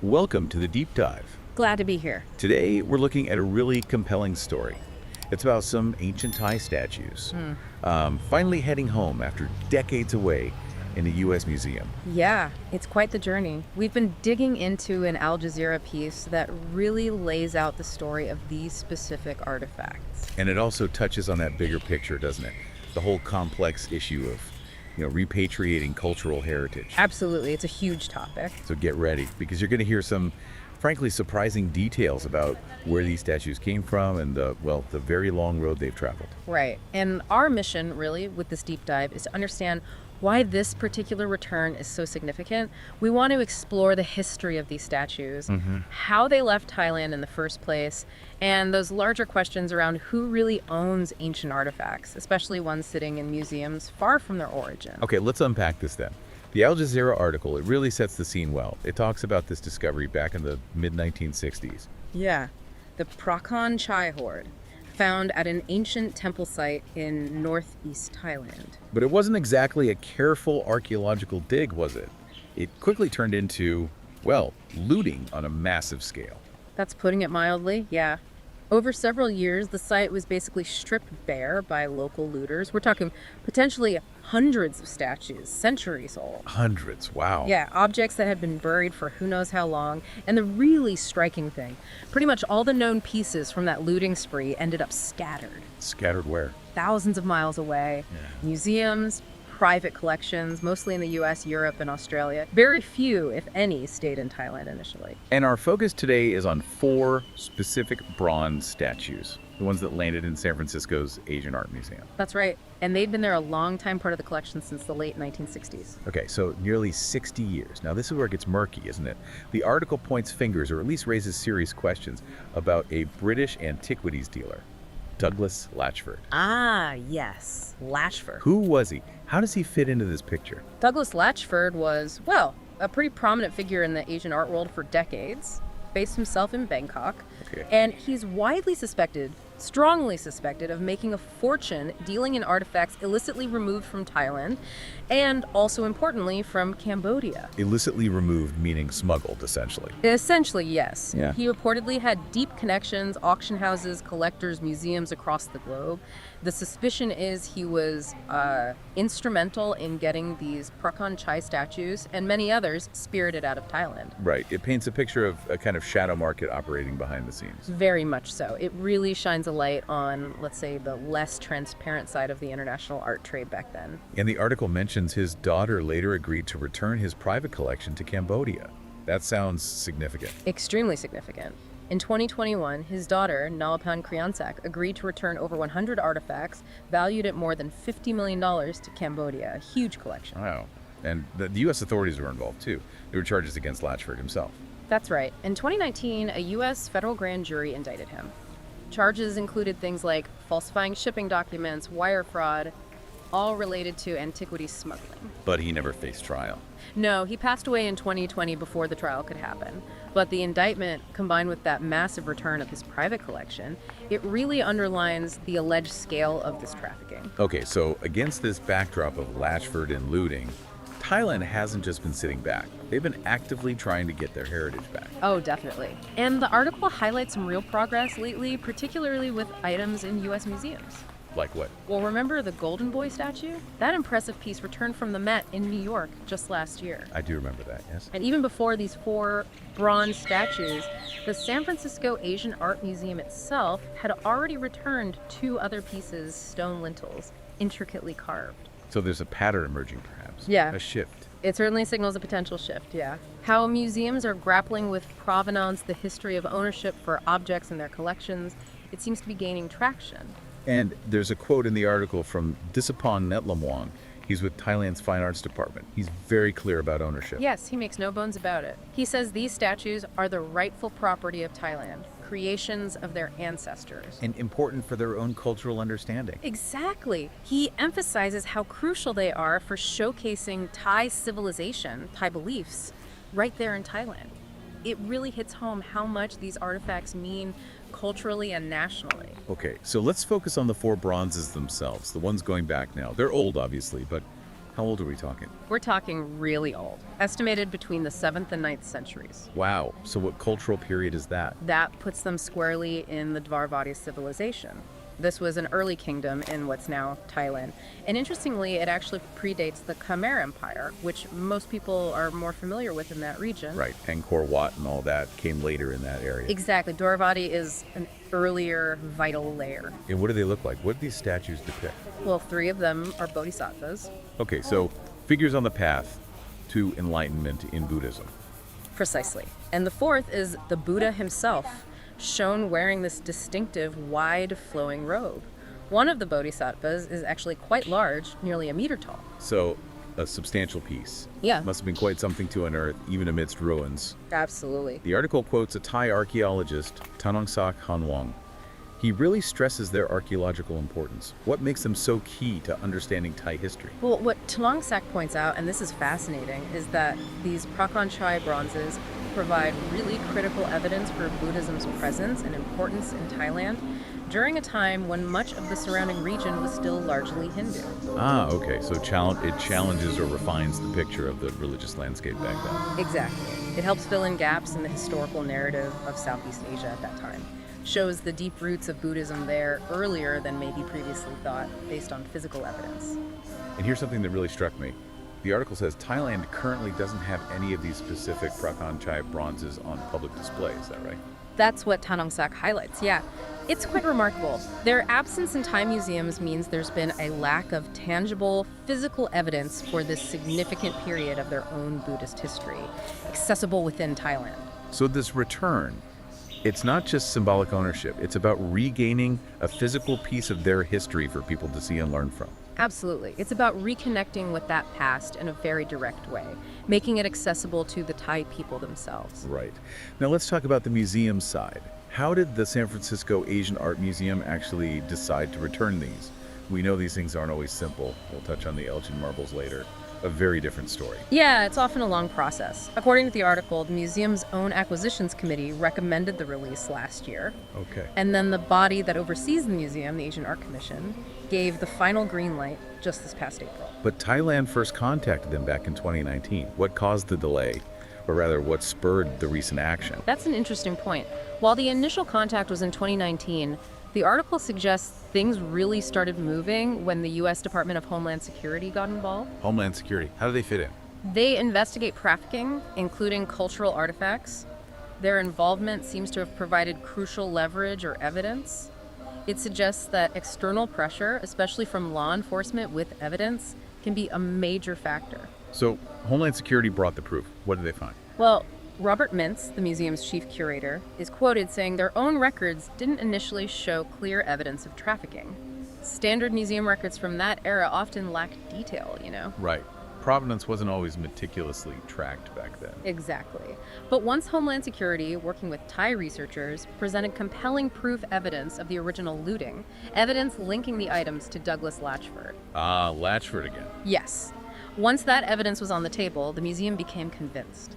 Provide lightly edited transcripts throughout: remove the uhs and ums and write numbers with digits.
Welcome to the Deep Dive. Glad to be here. Today, we're looking at a really compelling story. It's about some ancient Thai statues, finally heading home after decades away in a U.S. museum. Yeah, it's quite the journey. We've been digging into an Al Jazeera piece that really lays out the story of these specific artifacts. And it also touches on that bigger picture, doesn't it? The whole complex issue of, repatriating cultural heritage. Absolutely, it's a huge topic. So get ready, because you're going to hear some, frankly, surprising details about where these statues came from and the very long road they've traveled. Right. And our mission, really, with this deep dive is to understand why this particular return is so significant. We want to explore the history of these statues, how they left Thailand in the first place, and those larger questions around who really owns ancient artifacts, especially ones sitting in museums far from their origin. Okay, let's unpack this then. The Al Jazeera article, it really sets the scene well. It talks about this discovery back in the mid-1960s. Yeah, the Prakan Chai hoard, found at an ancient temple site in northeast Thailand. But it wasn't exactly a careful archaeological dig, was it? It quickly turned into, looting on a massive scale. That's putting it mildly, yeah. Over several years, the site was basically stripped bare by local looters. We're talking potentially hundreds of statues, centuries old. Hundreds, wow. Yeah, objects that had been buried for who knows how long. And the really striking thing, pretty much all the known pieces from that looting spree ended up scattered. Scattered where? Thousands of miles away. Yeah. Museums, private collections, mostly in the US, Europe, and Australia. Very few, if any, stayed in Thailand initially. And our focus today is on 4 specific bronze statues, the ones that landed in San Francisco's Asian Art Museum. That's right. And they'd been there a long time part of the collection since the late 1960s. Okay, so nearly 60 years. Now, this is where it gets murky, isn't it? The article points fingers, or at least raises serious questions, about a British antiquities dealer, Douglas Latchford. Ah, yes, Latchford. Who was he? How does he fit into this picture? Douglas Latchford was, a pretty prominent figure in the Asian art world for decades, based himself in Bangkok, and he's widely suspected, strongly suspected, of making a fortune dealing in artifacts illicitly removed from Thailand, and also importantly from Cambodia. Illicitly removed meaning smuggled, essentially. Essentially, yes. Yeah. He reportedly had deep connections, auction houses, collectors, museums across the globe. The suspicion is he was instrumental in getting these Prakan Chai statues and many others spirited out of Thailand. Right. It paints a picture of a kind of shadow market operating behind the scenes. Very much so. It really shines a light on, let's say, the less transparent side of the international art trade back then. And the article mentions his daughter later agreed to return his private collection to Cambodia. That sounds significant. Extremely significant. In 2021, his daughter, Nalapan Kriansak, agreed to return over 100 artifacts valued at more than $50 million to Cambodia, a huge collection. Wow. And the U.S. authorities were involved, too. There were charges against Latchford himself. That's right. In 2019, a U.S. federal grand jury indicted him. Charges included things like falsifying shipping documents, wire fraud, all related to antiquities smuggling. But he never faced trial. No, he passed away in 2020 before the trial could happen. But the indictment, combined with that massive return of his private collection, it really underlines the alleged scale of this trafficking. Okay, so against this backdrop of Latchford and looting, Thailand hasn't just been sitting back. They've been actively trying to get their heritage back. Oh, definitely. And the article highlights some real progress lately, particularly with items in U.S. museums. Like what? Well, remember the Golden Boy statue? That impressive piece returned from the Met in New York just last year. I do remember that, yes. And even before these 4 bronze statues, the San Francisco Asian Art Museum itself had already returned 2 other pieces, stone lintels, intricately carved. So there's a pattern emerging, perhaps. Yeah. A shift. It certainly signals a potential shift, yeah. How museums are grappling with provenance, the history of ownership for objects in their collections, it seems to be gaining traction. And there's a quote in the article from Disapon Netlamwong. He's with Thailand's Fine Arts Department. He's very clear about ownership. Yes, he makes no bones about it. He says these statues are the rightful property of Thailand, creations of their ancestors. And important for their own cultural understanding. Exactly. He emphasizes how crucial they are for showcasing Thai civilization, Thai beliefs, right there in Thailand. It really hits home how much these artifacts mean culturally and nationally. Okay, so let's focus on the 4 bronzes themselves, the ones going back now. They're old, obviously, but How old are we talking? We're talking really old, estimated between the 7th and 9th centuries. Wow. So what cultural period is that? That puts them squarely in the Dvarvadi civilization. This was an early kingdom in what's now Thailand. And interestingly, it actually predates the Khmer Empire, which most people are more familiar with in that region. Right. Angkor Wat and all that came later in that area. Exactly. Dvarvadi is an earlier vital layer. And what do they look like? What do these statues depict? Well, 3 of them are bodhisattvas. Okay, so figures on the path to enlightenment in Buddhism. Precisely. And the 4th is the Buddha himself, shown wearing this distinctive, wide, flowing robe. One of the bodhisattvas is actually quite large, nearly a meter tall. So a substantial piece. Yeah. Must have been quite something to unearth, even amidst ruins. Absolutely. The article quotes a Thai archaeologist, Tanongsak Hanwang. He really stresses their archaeological importance. What makes them so key to understanding Thai history? Well, what Tanongsak points out, and this is fascinating, is that these Prakan Chai bronzes provide really critical evidence for Buddhism's presence and importance in Thailand during a time when much of the surrounding region was still largely Hindu. Ah, okay. So it challenges or refines the picture of the religious landscape back then. Exactly. It helps fill in gaps in the historical narrative of Southeast Asia at that time. Shows the deep roots of Buddhism there earlier than maybe previously thought, based on physical evidence. And here's something that really struck me. The article says Thailand currently doesn't have any of these specific Prakan Chai bronzes on public display. Is that right? That's what Tanongsak highlights, yeah. It's quite remarkable. Their absence in Thai museums means there's been a lack of tangible, physical evidence for this significant period of their own Buddhist history, accessible within Thailand. So this return, it's not just symbolic ownership. It's about regaining a physical piece of their history for people to see and learn from. Absolutely. It's about reconnecting with that past in a very direct way, making it accessible to the Thai people themselves. Right. Now let's talk about the museum side. How did the San Francisco Asian Art Museum actually decide to return these? We know these things aren't always simple. We'll touch on the Elgin marbles later. A very different story. Yeah, it's often a long process. According to the article, the museum's own acquisitions committee recommended the release last year. Okay. And then the body that oversees the museum, the Asian Art Commission, gave the final green light just this past April. But Thailand first contacted them back in 2019. What caused the delay? Or rather, what spurred the recent action? That's an interesting point. While the initial contact was in 2019, the article suggests things really started moving when the U.S. Department of Homeland Security got involved. Homeland Security, how do they fit in? They investigate trafficking, including cultural artifacts. Their involvement seems to have provided crucial leverage or evidence. It suggests that external pressure, especially from law enforcement with evidence, can be a major factor. So, Homeland Security brought the proof. What did they find? Well, Robert Mintz, the museum's chief curator, is quoted saying their own records didn't initially show clear evidence of trafficking. Standard museum records from that era often lack detail, you know? Right. Provenance wasn't always meticulously tracked back then. Exactly. But once Homeland Security, working with Thai researchers, presented compelling proof evidence of the original looting, evidence linking the items to Douglas Latchford. Ah, Latchford again. Yes. Once that evidence was on the table, the museum became convinced.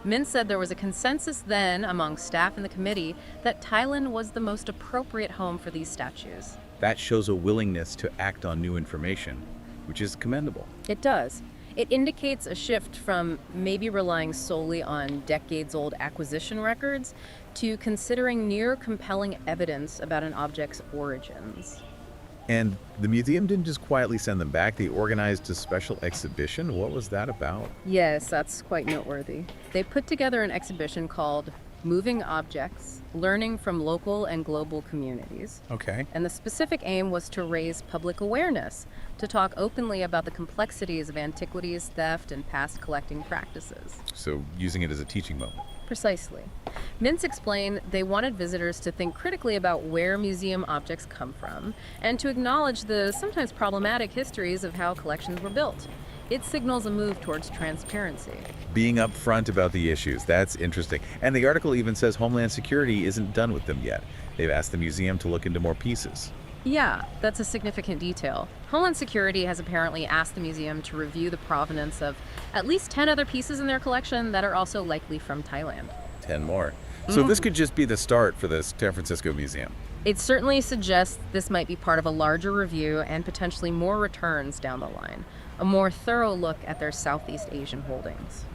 Min said there was a consensus then among staff and the committee that Thailand was the most appropriate home for these statues. That shows a willingness to act on new information, which is commendable. It does. It indicates a shift from maybe relying solely on decades-old acquisition records to considering near compelling evidence about an object's origins. And the museum didn't just quietly send them back, they organized a special exhibition. What was that about? Yes, that's quite noteworthy. They put together an exhibition called Moving Objects, Learning from Local and Global Communities. Okay. And the specific aim was to raise public awareness, to talk openly about the complexities of antiquities, theft, and past collecting practices. So using it as a teaching moment. Precisely. Mintz explained they wanted visitors to think critically about where museum objects come from and to acknowledge the sometimes problematic histories of how collections were built. It signals a move towards transparency. Being upfront about the issues, that's interesting. And the article even says Homeland Security isn't done with them yet. They've asked the museum to look into more pieces. Yeah, that's a significant detail. Homeland Security has apparently asked the museum to review the provenance of at least 10 other pieces in their collection that are also likely from Thailand. 10 more. So this could just be the start for the San Francisco Museum. It certainly suggests this might be part of a larger review and potentially more returns down the line. a more thorough look at their Southeast Asian holdings.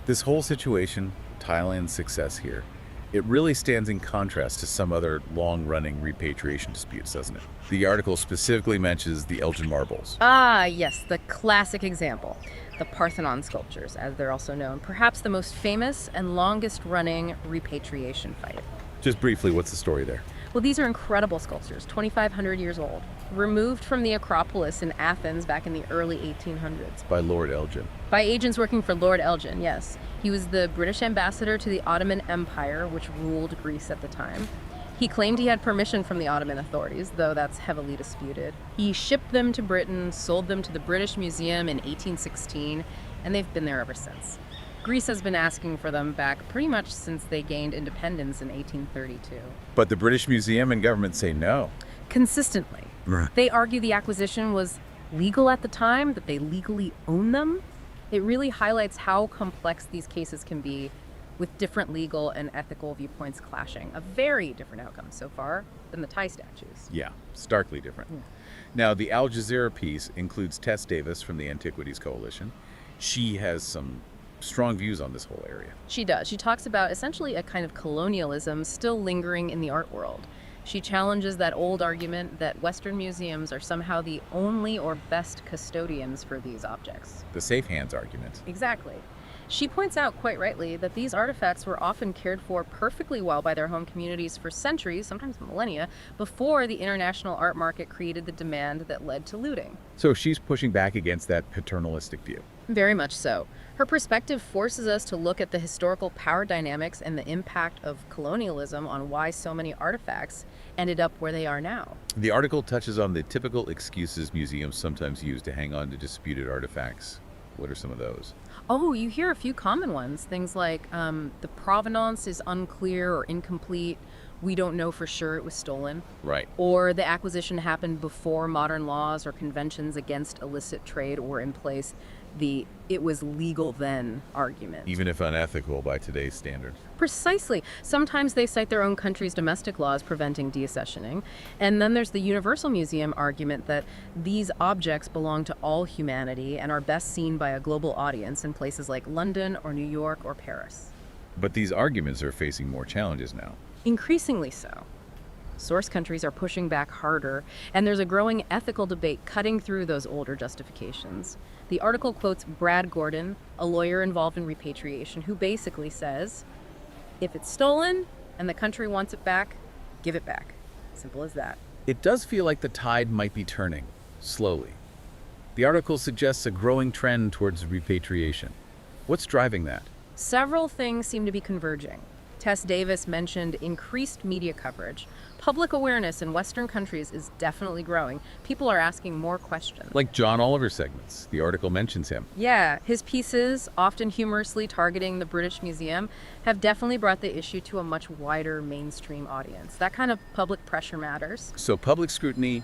This whole situation, Thailand's success here, it really stands in contrast to some other long-running repatriation disputes, doesn't it? The article specifically mentions the Elgin marbles. Ah, yes, the classic example. The Parthenon sculptures, as they're also known, perhaps the most famous and longest-running repatriation fight. Just briefly, what's the story there? Well, these are incredible sculptures, 2,500 years old, removed from the Acropolis in Athens back in the early 1800s. By Lord Elgin. By agents working for Lord Elgin, yes. He was the British ambassador to the Ottoman Empire, which ruled Greece at the time. He claimed he had permission from the Ottoman authorities, though that's heavily disputed. He shipped them to Britain, sold them to the British Museum in 1816, and they've been there ever since. Greece has been asking for them back pretty much since they gained independence in 1832. But the British Museum and government say no. Consistently. They argue the acquisition was legal at the time, that they legally own them. It really highlights how complex these cases can be, with different legal and ethical viewpoints clashing. A very different outcome so far than the Thai statues. Yeah, starkly different. Now, the Al Jazeera piece includes Tess Davis from the Antiquities Coalition. She has some strong views on this whole area. She does. She talks about essentially a kind of colonialism still lingering in the art world. She challenges that old argument that Western museums are somehow the only or best custodians for these objects. The safe hands argument. Exactly. She points out quite rightly that these artifacts were often cared for perfectly well by their home communities for centuries, sometimes millennia, before the international art market created the demand that led to looting. So she's pushing back against that paternalistic view. Very much so. Her perspective forces us to look at the historical power dynamics and the impact of colonialism on why so many artifacts ended up where they are now. The article touches on the typical excuses museums sometimes use to hang on to disputed artifacts. What are some of those? Oh, you hear a few common ones. Things like the provenance is unclear or incomplete. We don't know for sure it was stolen. Right. Or the acquisition happened before modern laws or conventions against illicit trade were in place. The "it was legal then" argument. Even if unethical by today's standards. Precisely. Sometimes they cite their own country's domestic laws preventing deaccessioning. And then there's the Universal Museum argument that these objects belong to all humanity and are best seen by a global audience in places like London or New York or Paris. But these arguments are facing more challenges now. Increasingly so. Source countries are pushing back harder, and there's a growing ethical debate cutting through those older justifications. The article quotes Brad Gordon, a lawyer involved in repatriation, who basically says, if it's stolen and the country wants it back, give it back. Simple as that. It does feel like the tide might be turning, slowly. The article suggests a growing trend towards repatriation. What's driving that? Several things seem to be converging. Tess Davis mentioned increased media coverage. Public awareness in Western countries is definitely growing. People are asking more questions. Like John Oliver segments. The article mentions him. Yeah, his pieces, often humorously targeting the British Museum, have definitely brought the issue to a much wider mainstream audience. That kind of public pressure matters. So public scrutiny,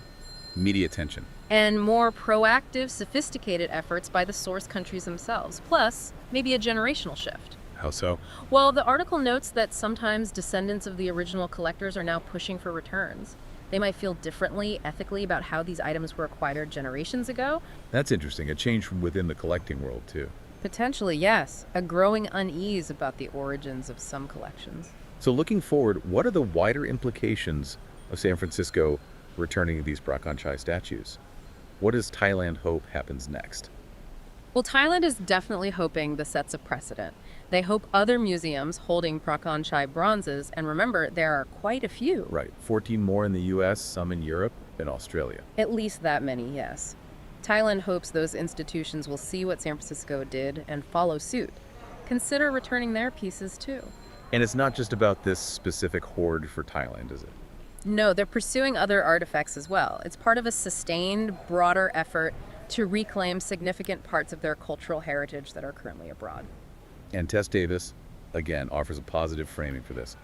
media attention. And more proactive, sophisticated efforts by the source countries themselves. Plus, maybe a generational shift. How so? Well, the article notes that sometimes descendants of the original collectors are now pushing for returns. They might feel differently ethically about how these items were acquired generations ago. That's interesting. A change from within the collecting world, too. Potentially, yes. A growing unease about the origins of some collections. So looking forward, what are the wider implications of San Francisco returning these Prakan Chai statues? What does Thailand hope happens next? Well, Thailand is definitely hoping this sets a precedent. They hope other museums holding Prakan Chai bronzes, and remember, there are quite a few. Right. 14 more in the U.S., some in Europe and Australia. At least that many, yes. Thailand hopes those institutions will see what San Francisco did and follow suit. Consider returning their pieces, too. And it's not just about this specific hoard for Thailand, is it? No, they're pursuing other artifacts as well. It's part of a sustained, broader effort to reclaim significant parts of their cultural heritage that are currently abroad. And Tess Davis, again, offers a positive framing for this.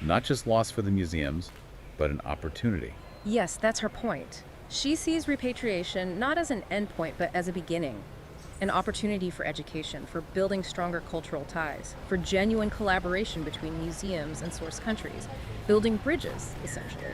Not just loss for the museums, but an opportunity. Yes, that's her point. She sees repatriation not as an endpoint, but as a beginning. An opportunity for education, for building stronger cultural ties, for genuine collaboration between museums and source countries, building bridges, essentially.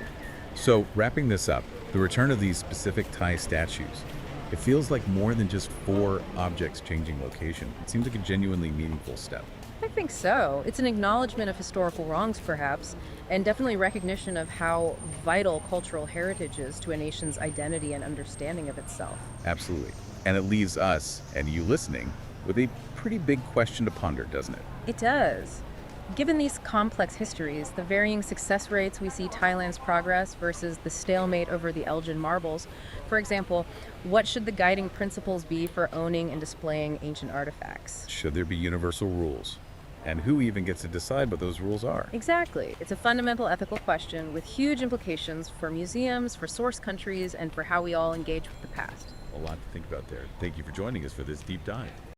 So, wrapping this up, the return of these specific Thai statues, It feels like more than just four objects changing location. It seems like a genuinely meaningful step. I think so. It's an acknowledgement of historical wrongs, perhaps, and definitely recognition of how vital cultural heritage is to a nation's identity and understanding of itself. Absolutely. And it leaves us, and you listening, with a pretty big question to ponder, doesn't it? It does. Given these complex histories, the varying success rates we see Thailand's progress versus the stalemate over the Elgin marbles, for example, what should the guiding principles be for owning and displaying ancient artifacts? Should there be universal rules? And who even gets to decide what those rules are? Exactly. It's a fundamental ethical question with huge implications for museums, for source countries, and for how we all engage with the past. A lot to think about there. Thank you for joining us for this deep dive.